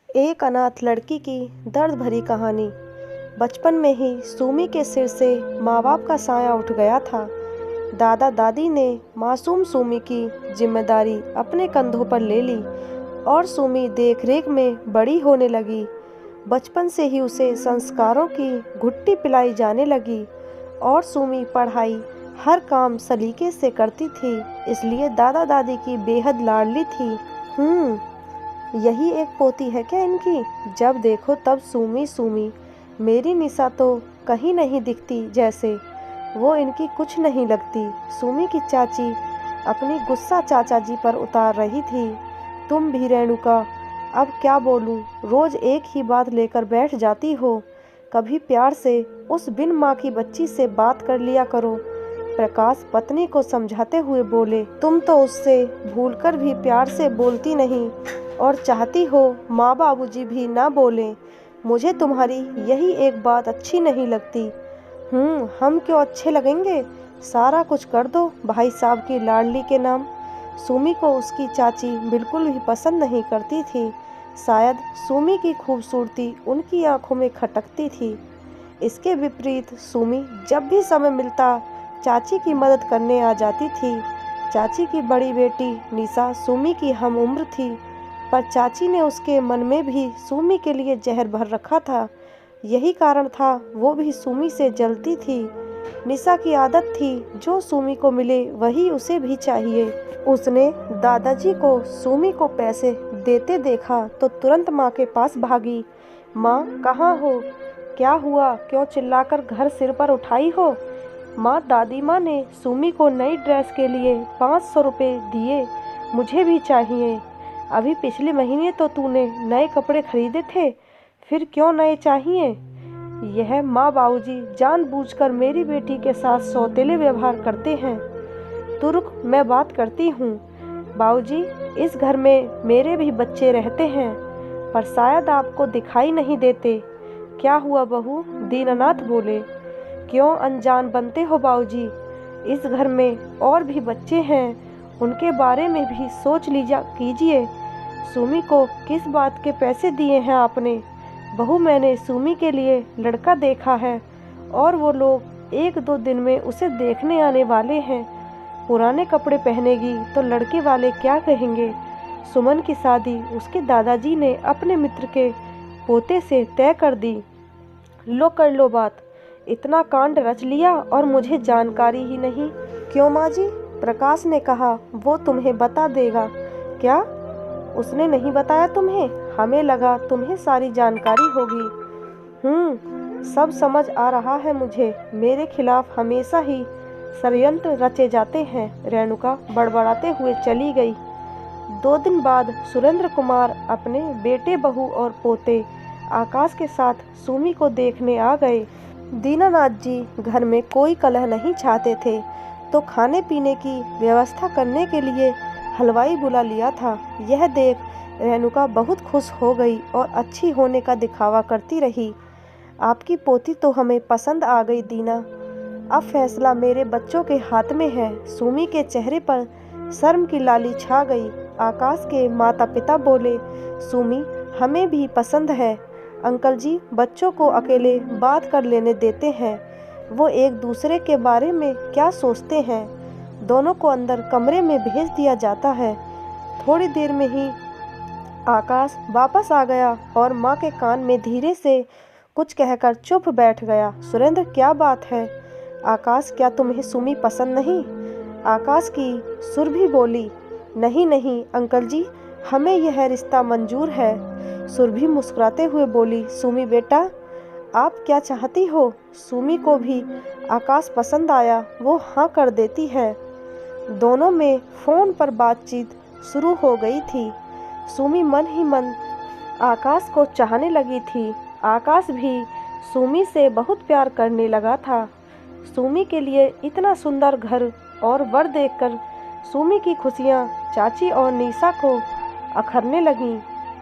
एक अनाथ लड़की की दर्द भरी कहानी। बचपन में ही सुमी के सिर से माँ बाप का साया उठ गया था। दादा दादी ने मासूम सुमी की जिम्मेदारी अपने कंधों पर ले ली और सुमी देखरेख में बड़ी होने लगी। बचपन से ही उसे संस्कारों की घुट्टी पिलाई जाने लगी और सुमी पढ़ाई हर काम सलीके से करती थी, इसलिए दादा दादी की बेहद लाडली थी। यही एक पोती है क्या इनकी? जब देखो तब सुमी सुमी। मेरी निशा तो कहीं नहीं दिखती, जैसे वो इनकी कुछ नहीं लगती। सुमी की चाची अपनी गुस्सा चाचा जी पर उतार रही थी। तुम भी रेणुका, अब क्या बोलूं, रोज एक ही बात लेकर बैठ जाती हो। कभी प्यार से उस बिन माँ की बच्ची से बात कर लिया करो। प्रकाश पत्नी को समझाते हुए बोले, तुम तो उससे भूलकर भी प्यार से बोलती नहीं और चाहती हो माँ बाबूजी भी ना बोलें। मुझे तुम्हारी यही एक बात अच्छी नहीं लगती। हम क्यों अच्छे लगेंगे? सारा कुछ कर दो भाई साहब की लाडली के नाम। सुमी को उसकी चाची बिल्कुल भी पसंद नहीं करती थी। शायद सुमी की खूबसूरती उनकी आंखों में खटकती थी। इसके विपरीत सुमी जब भी समय मिलता चाची की मदद करने आ जाती थी। चाची की बड़ी बेटी निशा सुमी की हम उम्र थी, पर चाची ने उसके मन में भी सुमी के लिए जहर भर रखा था। यही कारण था वो भी सुमी से जलती थी। निशा की आदत थी जो सुमी को मिले वही उसे भी चाहिए। उसने दादाजी को सुमी को पैसे देते देखा तो तुरंत माँ के पास भागी। माँ कहाँ हो? क्या हुआ? क्यों चिल्लाकर घर सिर पर उठाई हो? माँ, दादी माँ ने सुमी को नई ड्रेस के लिए 500 रुपये दिए, मुझे भी चाहिए। अभी पिछले महीने तो तूने नए कपड़े खरीदे थे, फिर क्यों नए चाहिए? यह माँ बाबूजी जानबूझकर मेरी बेटी के साथ सौतेले व्यवहार करते हैं। तू रुक, मैं बात करती हूँ। बाबूजी, इस घर में मेरे भी बच्चे रहते हैं, पर शायद आपको दिखाई नहीं देते। क्या हुआ बहू? दीनानाथ बोले। क्यों अनजान बनते हो बाबूजी? इस घर में और भी बच्चे हैं, उनके बारे में भी सोच लीजिए कीजिए। सुमी को किस बात के पैसे दिए हैं आपने? बहू, मैंने सुमी के लिए लड़का देखा है और वो लोग 1-2 दिन में उसे देखने आने वाले हैं। पुराने कपड़े पहनेगी तो लड़के वाले क्या कहेंगे? सुमन की शादी उसके दादाजी ने अपने मित्र के पोते से तय कर दी। लो कर लो बात, इतना कांड रच लिया और मुझे जानकारी ही नहीं। क्यों माँ जी? प्रकाश ने कहा वो तुम्हें बता देगा। क्या? उसने नहीं बताया तुम्हें? हमें लगा तुम्हें सारी जानकारी होगी। सब समझ आ रहा है मुझे। मेरे खिलाफ हमेशा ही षड्यंत्र रचे जाते हैं। रेणुका बड़बड़ाते हुए चली गई। 2 दिन बाद सुरेंद्र कुमार अपने बेटे, बहू और पोते आकाश के साथ सुमी को देखने आ गए। दीनानाथ जी घर में कोई कलह नहीं चाहते थे, तो खाने पीने की व्यवस्था करने के लिए हलवाई बुला लिया था। यह देख रेणुका बहुत खुश हो गई और अच्छी होने का दिखावा करती रही। आपकी पोती तो हमें पसंद आ गई दीना। अब फैसला मेरे बच्चों के हाथ में है। सुमी के चेहरे पर शर्म की लाली छा गई। आकाश के माता पिता बोले, सुमी हमें भी पसंद है। अंकल जी, बच्चों को अकेले बात कर लेने देते हैं, वो एक दूसरे के बारे में क्या सोचते हैं। दोनों को अंदर कमरे में भेज दिया जाता है। थोड़ी देर में ही आकाश वापस आ गया और माँ के कान में धीरे से कुछ कहकर चुप बैठ गया। सुरेंद्र, क्या बात है? आकाश, क्या तुम्हें सुमी पसंद नहीं? आकाश की सुरभि बोली, नहीं नहीं अंकल जी, हमें यह रिश्ता मंजूर है। सुरभि मुस्कुराते हुए बोली, सुमी बेटा, आप क्या चाहती हो? सुमी को भी आकाश पसंद आया, वो हाँ कर देती है। दोनों में फ़ोन पर बातचीत शुरू हो गई थी। सुमी मन ही मन आकाश को चाहने लगी थी। आकाश भी सुमी से बहुत प्यार करने लगा था। सुमी के लिए इतना सुंदर घर और वर देखकर सुमी की खुशियाँ चाची और निशा को अखरने लगीं।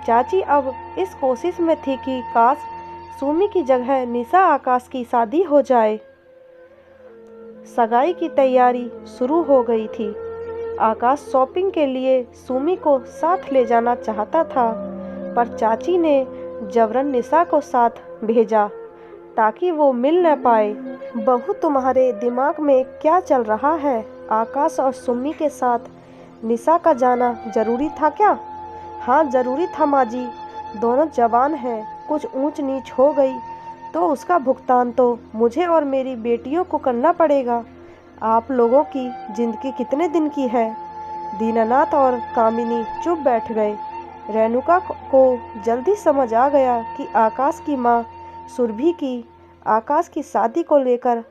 चाची अब इस कोशिश में थी कि काश सुमी की जगह निशा आकाश की शादी हो जाए। सगाई की तैयारी शुरू हो गई थी। आकाश शॉपिंग के लिए सुमी को साथ ले जाना चाहता था, पर चाची ने जबरन निशा को साथ भेजा ताकि वो मिल न पाए। बहू, तुम्हारे दिमाग में क्या चल रहा है? आकाश और सुम्मी के साथ निशा का जाना जरूरी था क्या? हाँ जरूरी था माँ जी, दोनों जवान हैं, कुछ ऊंच नीच हो गई तो उसका भुगतान तो मुझे और मेरी बेटियों को करना पड़ेगा। आप लोगों की जिंदगी कितने दिन की है? दीनानाथ और कामिनी चुप बैठ गए। रेणुका को जल्दी समझ आ गया कि आकाश की माँ सुरभि की आकाश की शादी को लेकर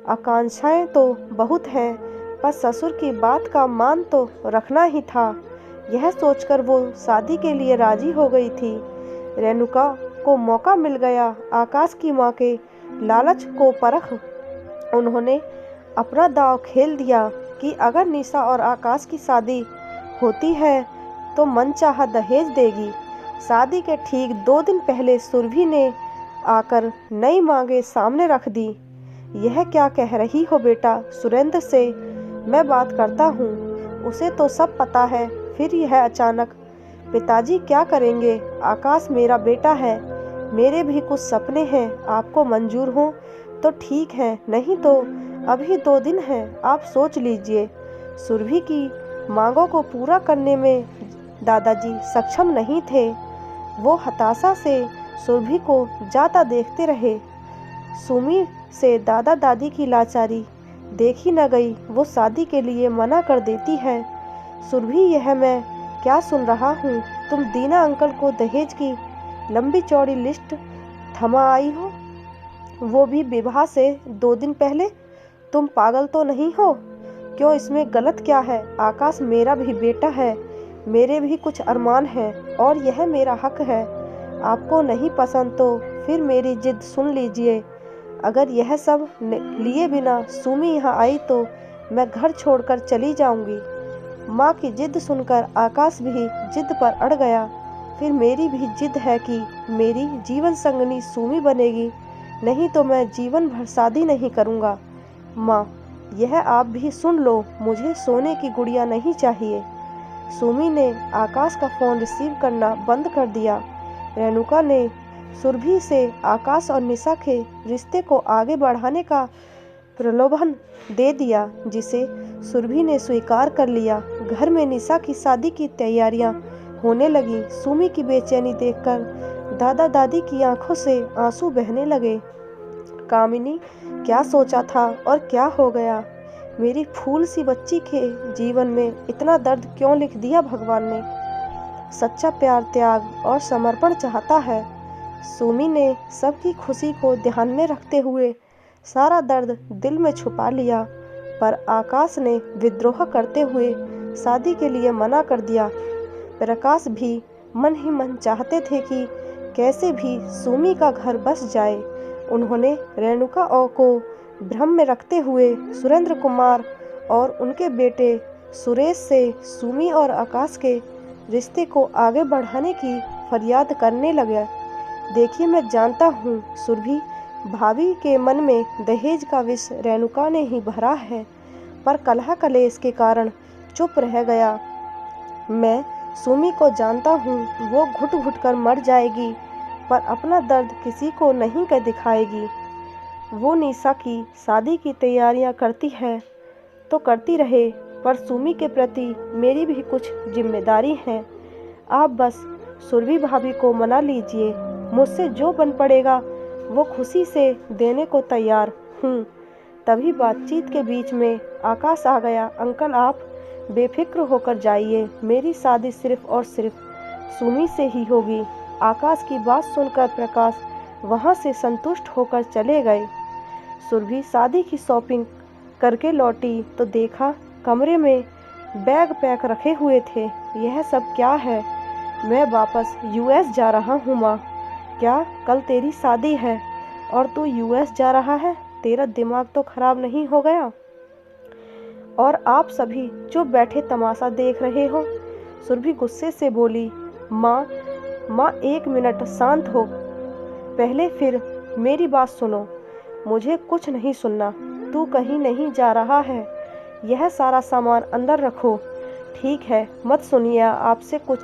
आकांक्षाएं तो बहुत हैं, पर ससुर की बात का मान तो रखना ही था। यह सोचकर वो शादी के लिए राजी हो गई थी। रेणुका को मौका मिल गया आकाश की माँ के लालच को परख। उन्होंने अपना दांव खेल दिया कि अगर निशा और आकाश की शादी होती है तो मनचाहा दहेज देगी। शादी के ठीक 2 दिन पहले सुरभि ने आकर नई मांगे सामने रख दी। यह क्या कह रही हो बेटा? सुरेंद्र से मैं बात करता हूँ, उसे तो सब पता है। फिर यह अचानक? पिताजी क्या करेंगे? आकाश मेरा बेटा है, मेरे भी कुछ सपने हैं, आपको मंजूर हो तो ठीक है, नहीं तो अभी 2 दिन हैं, आप सोच लीजिए। सुरभि की मांगों को पूरा करने में दादाजी सक्षम नहीं थे। वो हताशा से सुरभि को जाता देखते रहे। सुमी से दादा दादी की लाचारी देखी न गई, वो शादी के लिए मना कर देती है। सुरभि, यह मैं क्या सुन रहा हूँ? तुम दीना अंकल को दहेज की लंबी चौड़ी लिस्ट थमा आई हो, वो भी विवाह से 2 दिन पहले। तुम पागल तो नहीं हो? क्यों, इसमें गलत क्या है? आकाश मेरा भी बेटा है, मेरे भी कुछ अरमान हैं और यह मेरा हक है। आपको नहीं पसंद तो फिर मेरी जिद सुन लीजिए। अगर यह सब लिए बिना सुमी यहाँ आई तो मैं घर छोड़कर चली जाऊंगी। माँ की जिद सुनकर आकाश भी जिद पर अड़ गया। फिर मेरी भी जिद है कि मेरी जीवन संगनी सुमी बनेगी, नहीं तो मैं जीवन भर शादी नहीं करूँगा। माँ, यह आप भी सुन लो, मुझे सोने की गुड़िया नहीं चाहिए। सुमी ने आकाश का फ़ोन रिसीव करना बंद कर दिया। रेणुका ने सुरभि से आकाश और निशा के रिश्ते को आगे बढ़ाने का प्रलोभन दे दिया, जिसे सुरभि ने स्वीकार कर लिया। घर में निशा की शादी की तैयारियां होने लगी। सुमी की बेचैनी देखकर दादा दादी की आंखों से आंसू बहने लगे। कामिनी, क्या सोचा था और क्या हो गया? मेरी फूल सी बच्ची के जीवन में इतना दर्द क्यों लिख दिया भगवान ने? सच्चा प्यार त्याग और समर्पण चाहता है। सुमी ने सबकी खुशी को ध्यान में रखते हुए सारा दर्द दिल में छुपा लिया, पर आकाश ने विद्रोह करते हुए शादी के लिए मना कर दिया। प्रकाश भी मन ही मन चाहते थे कि कैसे भी सुमी का घर बस जाए। उन्होंने रेणुका को भ्रम में रखते हुए सुरेंद्र कुमार और उनके बेटे सुरेश से सुमी और आकाश के रिश्ते को आगे बढ़ाने की फरियाद करने लगे। देखिए, मैं जानता हूँ सुरभि भाभी के मन में दहेज का विष रेणुका ने ही भरा है, पर कलह कलेश के कारण चुप रह गया। मैं सुमी को जानता हूँ, वो घुट घुट कर मर जाएगी, पर अपना दर्द किसी को नहीं कर दिखाएगी। वो निशा की शादी की तैयारियां करती है तो करती रहे, पर सुमी के प्रति मेरी भी कुछ जिम्मेदारी है। आप बस सुरभि भाभी को मना लीजिए, मुझसे जो बन पड़ेगा वो खुशी से देने को तैयार हूँ। तभी बातचीत के बीच में आकाश आ गया। अंकल, आप बेफिक्र होकर जाइए, मेरी शादी सिर्फ और सिर्फ सुमी से ही होगी। आकाश की बात सुनकर प्रकाश वहाँ से संतुष्ट होकर चले गए। सुरभि शादी की शॉपिंग करके लौटी तो देखा कमरे में बैग पैक रखे हुए थे। यह सब क्या है? मैं वापस यूएस जा रहा हूँ माँ। क्या कल तेरी शादी है और तू यूएस जा रहा है? तेरा दिमाग तो खराब नहीं हो गया? और आप सभी चुप बैठे तमाशा देख रहे हो। सुरभि गुस्से से बोली, माँ 1 मिनट शांत हो पहले, फिर मेरी बात सुनो। मुझे कुछ नहीं सुनना। तू कहीं नहीं जा रहा है। यह सारा सामान अंदर रखो। ठीक है, मत सुनिए, आपसे कुछ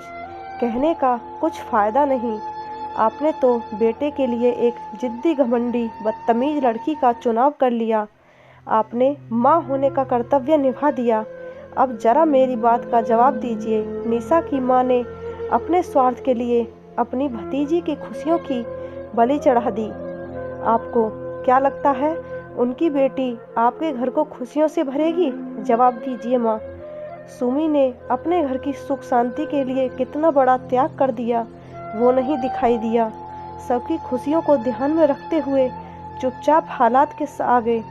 कहने का कुछ फ़ायदा नहीं। आपने तो बेटे के लिए एक जिद्दी, घमंडी, बदतमीज लड़की का चुनाव कर लिया। आपने माँ होने का कर्तव्य निभा दिया। अब जरा मेरी बात का जवाब दीजिए। निशा की माँ ने अपने स्वार्थ के लिए अपनी भतीजी की खुशियों की बलि चढ़ा दी। आपको क्या लगता है उनकी बेटी आपके घर को खुशियों से भरेगी? जवाब दीजिए माँ। सुमी ने अपने घर की सुख शांति के लिए कितना बड़ा त्याग कर दिया, वो नहीं दिखाई दिया। सबकी खुशियों को ध्यान में रखते हुए चुपचाप हालात के आगे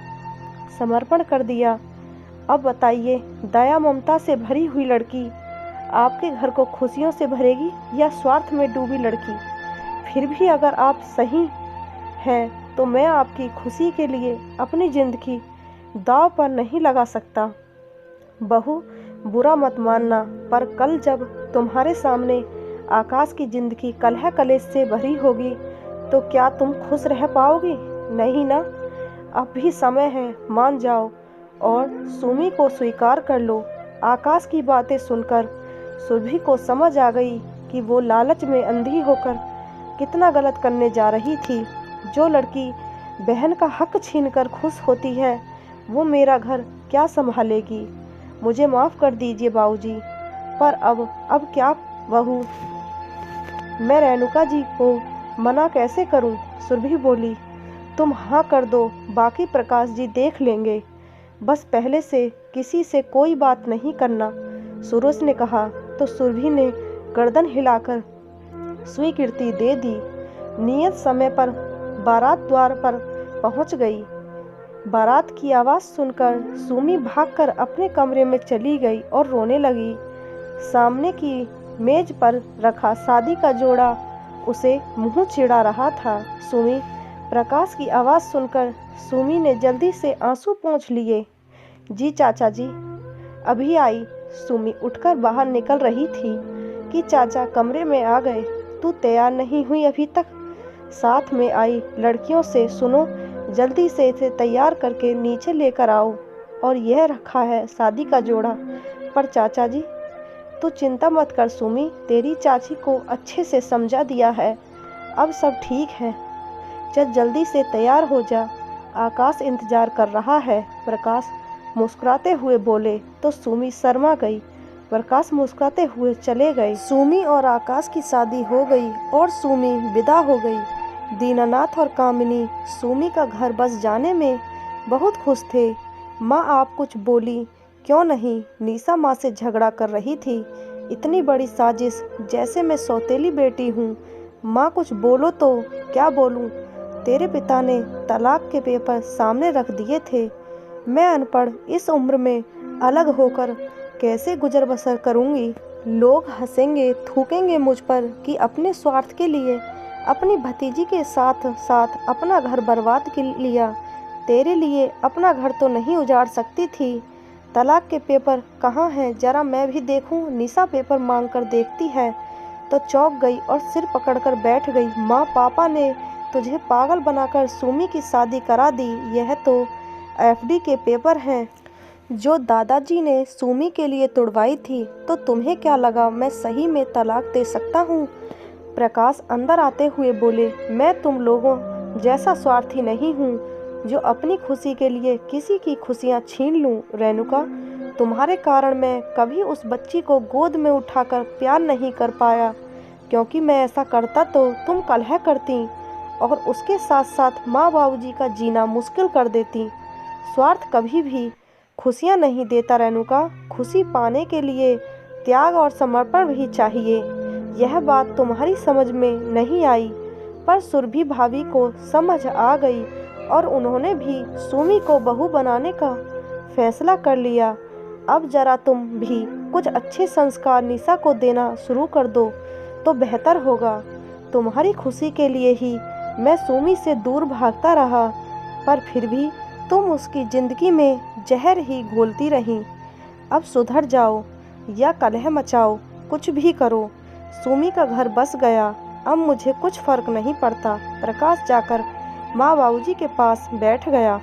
समर्पण कर दिया। अब बताइए, दया ममता से भरी हुई लड़की आपके घर को खुशियों से भरेगी या स्वार्थ में डूबी लड़की? फिर भी अगर आप सही हैं तो मैं आपकी खुशी के लिए अपनी जिंदगी दांव पर नहीं लगा सकता। बहू, बुरा मत मानना, पर कल जब तुम्हारे सामने आकाश की जिंदगी कलह कलेश से भरी होगी तो क्या तुम खुश रह पाओगी? नहीं ना। अब भी समय है, मान जाओ और सुमी को स्वीकार कर लो। आकाश की बातें सुनकर सुरभि को समझ आ गई कि वो लालच में अंधी होकर कितना गलत करने जा रही थी। जो लड़की बहन का हक छीनकर खुश होती है वो मेरा घर क्या संभालेगी? मुझे माफ़ कर दीजिए बाबूजी, पर अब क्या बहू? मैं रेणुका जी को मना कैसे करूं? सुरभि बोली। तुम हाँ कर दो, बाकी प्रकाश जी देख लेंगे। बस पहले से किसी से कोई बात नहीं करना, सूरज ने कहा तो सुरभि ने गर्दन हिलाकर स्वीकृति दे दी। नियत समय पर बारात द्वार पर पहुंच गई। बारात की आवाज़ सुनकर सुमी भागकर अपने कमरे में चली गई और रोने लगी। सामने की मेज पर रखा शादी का जोड़ा उसे मुंह चिढ़ा रहा था। सुमी, प्रकाश की आवाज़ सुनकर सुमी ने जल्दी से आंसू पोंछ लिए। जी चाचा जी, अभी आई। सुमी उठकर बाहर निकल रही थी कि चाचा कमरे में आ गए। तू तैयार नहीं हुई अभी तक? साथ में आई लड़कियों से सुनो, जल्दी से इसे तैयार करके नीचे लेकर आओ। और यह रखा है शादी का जोड़ा। पर चाचा जी, तू चिंता मत कर सुमी, तेरी चाची को अच्छे से समझा दिया है, अब सब ठीक है। चल जल्दी से तैयार हो जा, आकाश इंतजार कर रहा है। प्रकाश मुस्कुराते हुए बोले तो सुमी शर्मा गई। प्रकाश मुस्कुराते हुए चले गए। सुमी और आकाश की शादी हो गई और सुमी विदा हो गई। दीनानाथ और कामिनी सुमी का घर बस जाने में बहुत खुश थे। माँ आप कुछ बोली क्यों नहीं? निशा माँ से झगड़ा कर रही थी। इतनी बड़ी साजिश, जैसे मैं सौतेली बेटी हूँ। माँ कुछ बोलो तो। क्या बोलूँ? तेरे पिता ने तलाक के पेपर सामने रख दिए थे। मैं अनपढ़ इस उम्र में अलग होकर कैसे गुजर बसर करूँगी? लोग हंसेंगे, थूकेंगे मुझ पर कि अपने स्वार्थ के लिए अपनी भतीजी के साथ साथ अपना घर बर्बाद कर लिया। तेरे लिए अपना घर तो नहीं उजाड़ सकती थी। तलाक के पेपर कहाँ हैं? जरा मैं भी देखूं। निशा पेपर मांगकर देखती है तो चौंक गई और सिर पकड़कर बैठ गई। माँ, पापा ने तुझे पागल बनाकर सुमी की शादी करा दी। यह तो एफडी के पेपर हैं जो दादाजी ने सुमी के लिए तुड़वाई थी। तो तुम्हें क्या लगा मैं सही में तलाक दे सकता हूँ? प्रकाश अंदर आते हुए बोले, मैं तुम लोगों जैसा स्वार्थी नहीं हूँ जो अपनी खुशी के लिए किसी की खुशियाँ छीन लूँ। रेणुका, तुम्हारे कारण मैं कभी उस बच्ची को गोद में उठाकर प्यार नहीं कर पाया, क्योंकि मैं ऐसा करता तो तुम कलह करती और उसके साथ साथ माँ बाबूजी का जीना मुश्किल कर देती। स्वार्थ कभी भी खुशियाँ नहीं देता रेणुका। खुशी पाने के लिए त्याग और समर्पण भी चाहिए। यह बात तुम्हारी समझ में नहीं आई, पर सुरभि भाभी को समझ आ गई और उन्होंने भी सुमी को बहू बनाने का फैसला कर लिया। अब जरा तुम भी कुछ अच्छे संस्कार निशा को देना शुरू कर दो तो बेहतर होगा। तुम्हारी खुशी के लिए ही मैं सुमी से दूर भागता रहा, पर फिर भी तुम उसकी ज़िंदगी में जहर ही घोलती रही। अब सुधर जाओ या कलह मचाओ, कुछ भी करो। सुमी का घर बस गया, अब मुझे कुछ फर्क नहीं पड़ता। प्रकाश जाकर माँ बाबूजी के पास बैठ गया।